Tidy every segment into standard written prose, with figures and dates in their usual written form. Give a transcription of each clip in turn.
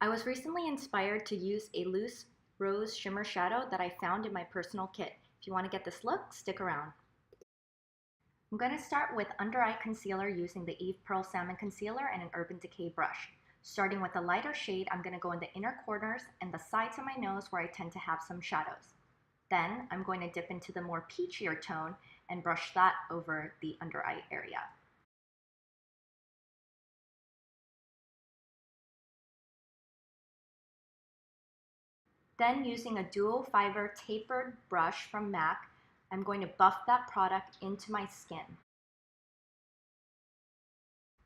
I was recently inspired to use a loose rose shimmer shadow that I found in my personal kit. If you want to get this look, stick around. I'm going to start with under eye concealer using the Eve Pearl Salmon Concealer and an Urban Decay brush. Starting with a lighter shade, I'm going to go in the inner corners and the sides of my nose where I tend to have some shadows. Then I'm going to dip into the more peachier tone and brush that over the under eye area. Then using a dual fiber tapered brush from MAC, I'm going to buff that product into my skin.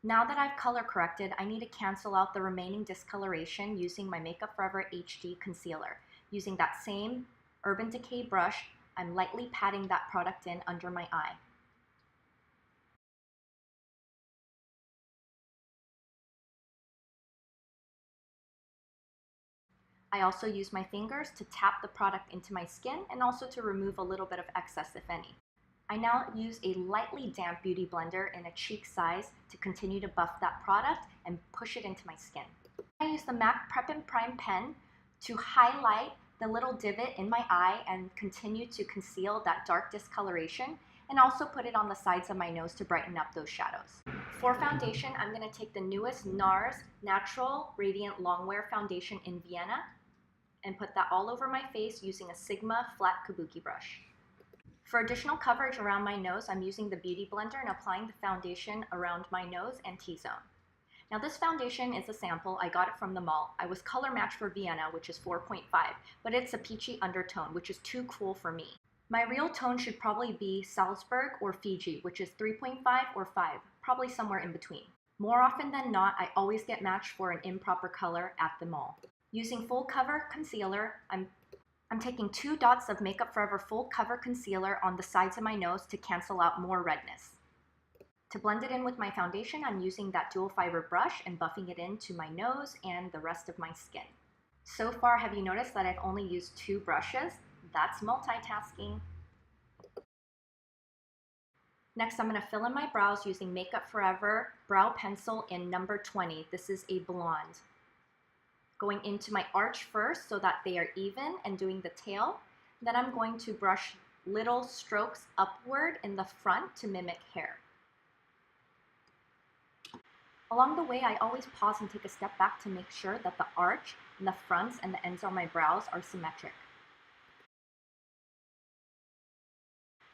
Now that I've color corrected, I need to cancel out the remaining discoloration using my Makeup Forever HD concealer. Using that same Urban Decay brush, I'm lightly patting that product in under my eye. I also use my fingers to tap the product into my skin and also to remove a little bit of excess, if any. I now use a lightly damp beauty blender in a cheek size to continue to buff that product and push it into my skin. I use the MAC Prep and Prime pen to highlight the little divot in my eye and continue to conceal that dark discoloration, and also put it on the sides of my nose to brighten up those shadows. For foundation, I'm going to take the newest NARS Natural Radiant Longwear Foundation in Vienna and put that all over my face using a Sigma flat kabuki brush. For additional coverage around my nose, I'm using the Beauty Blender and applying the foundation around my nose and T-zone. Now this foundation is a sample. I got it from the mall. I was color matched for Vienna, which is 4.5, but it's a peachy undertone, which is too cool for me. My real tone should probably be Salzburg or Fiji, which is 3.5 or 5, probably somewhere in between. More often than not, I always get matched for an improper color at the mall. Using full cover concealer, I'm taking 2 dots of Makeup Forever full cover concealer on the sides of my nose to cancel out more redness. To blend it in with my foundation, I'm using that dual fiber brush and buffing it into my nose and the rest of my skin. So far, have you noticed that I've only used 2 brushes? That's multitasking. Next, I'm going to fill in my brows using Makeup Forever Brow Pencil in number 20. This is a blonde. Going into my arch first so that they are even and doing the tail. Then I'm going to brush little strokes upward in the front to mimic hair. Along the way, I always pause and take a step back to make sure that the arch and the fronts and the ends of my brows are symmetric.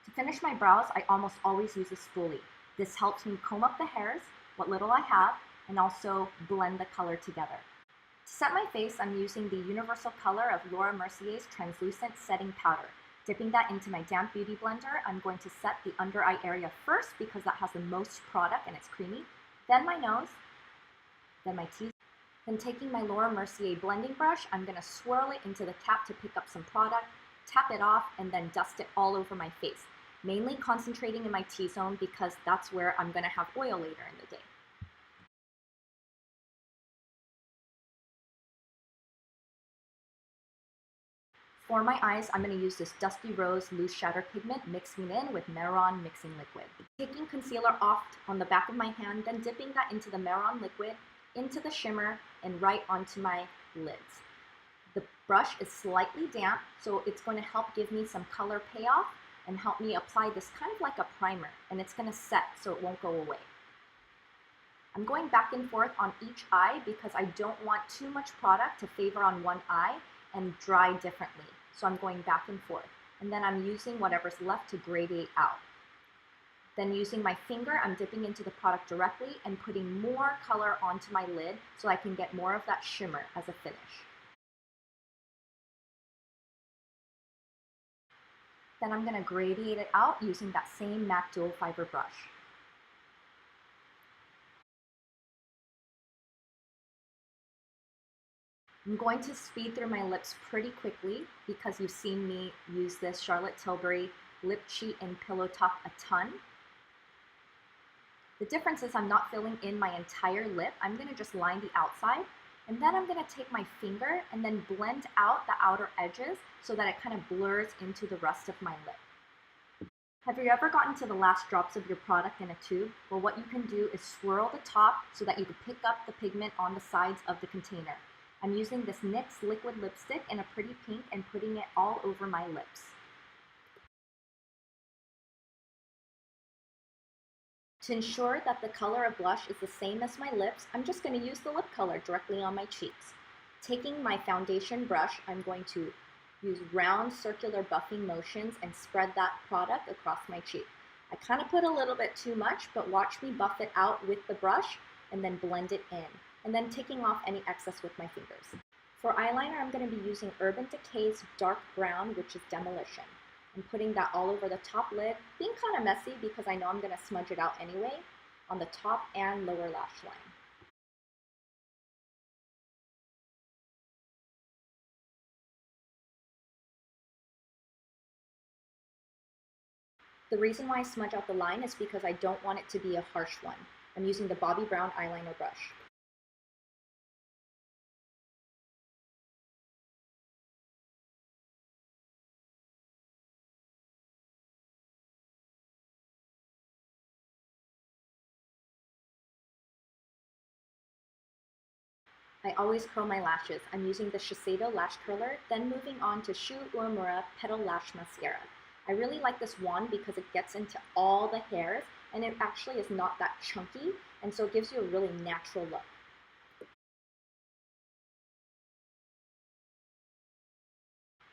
To finish my brows, I almost always use a spoolie. This helps me comb up the hairs, what little I have, and also blend the color together. To set my face, I'm using the universal color of Laura Mercier's Translucent Setting Powder. Dipping that into my damp beauty blender, I'm going to set the under eye area first because that has the most product and it's creamy. Then my nose, then my T. Then taking my Laura Mercier blending brush, I'm going to swirl it into the cap to pick up some product, tap it off, and then dust it all over my face. Mainly concentrating in my T-zone because that's where I'm going to have oil later in the day. For my eyes, I'm going to use this Dusty Rose Loose Shadow Pigment, mixing it in with Marron Mixing Liquid. Taking concealer off on the back of my hand, then dipping that into the Marron liquid, into the shimmer, and right onto my lids. The brush is slightly damp, so it's going to help give me some color payoff and help me apply this kind of like a primer, and it's going to set so it won't go away. I'm going back and forth on each eye because I don't want too much product to favor on one eye and dry differently. So I'm going back and forth. And then I'm using whatever's left to gradiate out. Then using my finger, I'm dipping into the product directly and putting more color onto my lid so I can get more of that shimmer as a finish. Then I'm going to gradiate it out using that same MAC Dual Fiber brush. I'm going to speed through my lips pretty quickly because you've seen me use this Charlotte Tilbury Lip Cheat and Pillow Talk a ton. The difference is I'm not filling in my entire lip. I'm going to just line the outside, and then I'm going to take my finger and then blend out the outer edges so that it kind of blurs into the rest of my lip. Have you ever gotten to the last drops of your product in a tube? Well, what you can do is swirl the top so that you can pick up the pigment on the sides of the container. I'm using this NYX liquid lipstick in a pretty pink and putting it all over my lips. To ensure that the color of blush is the same as my lips, I'm just going to use the lip color directly on my cheeks. Taking my foundation brush, I'm going to use round circular buffing motions and spread that product across my cheek. I kind of put a little bit too much, but watch me buff it out with the brush and then blend it in, and then taking off any excess with my fingers. For eyeliner, I'm going to be using Urban Decay's dark brown, which is Demolition. I'm putting that all over the top lid, being kind of messy because I know I'm going to smudge it out anyway, on the top and lower lash line. The reason why I smudge out the line is because I don't want it to be a harsh one. I'm using the Bobbi Brown eyeliner brush. I always curl my lashes. I'm using the Shiseido Lash Curler, then moving on to Shu Uemura Petal Lash Mascara. I really like this wand because it gets into all the hairs and it actually is not that chunky, and so it gives you a really natural look.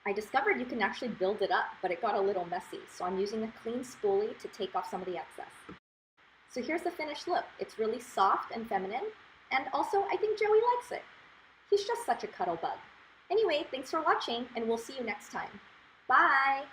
I discovered you can actually build it up, but it got a little messy, so I'm using a clean spoolie to take off some of the excess. So here's the finished look. It's really soft and feminine, and also I think Joey likes it. He's just such a cuddle bug. Anyway, thanks for watching, and we'll see you next time. Bye!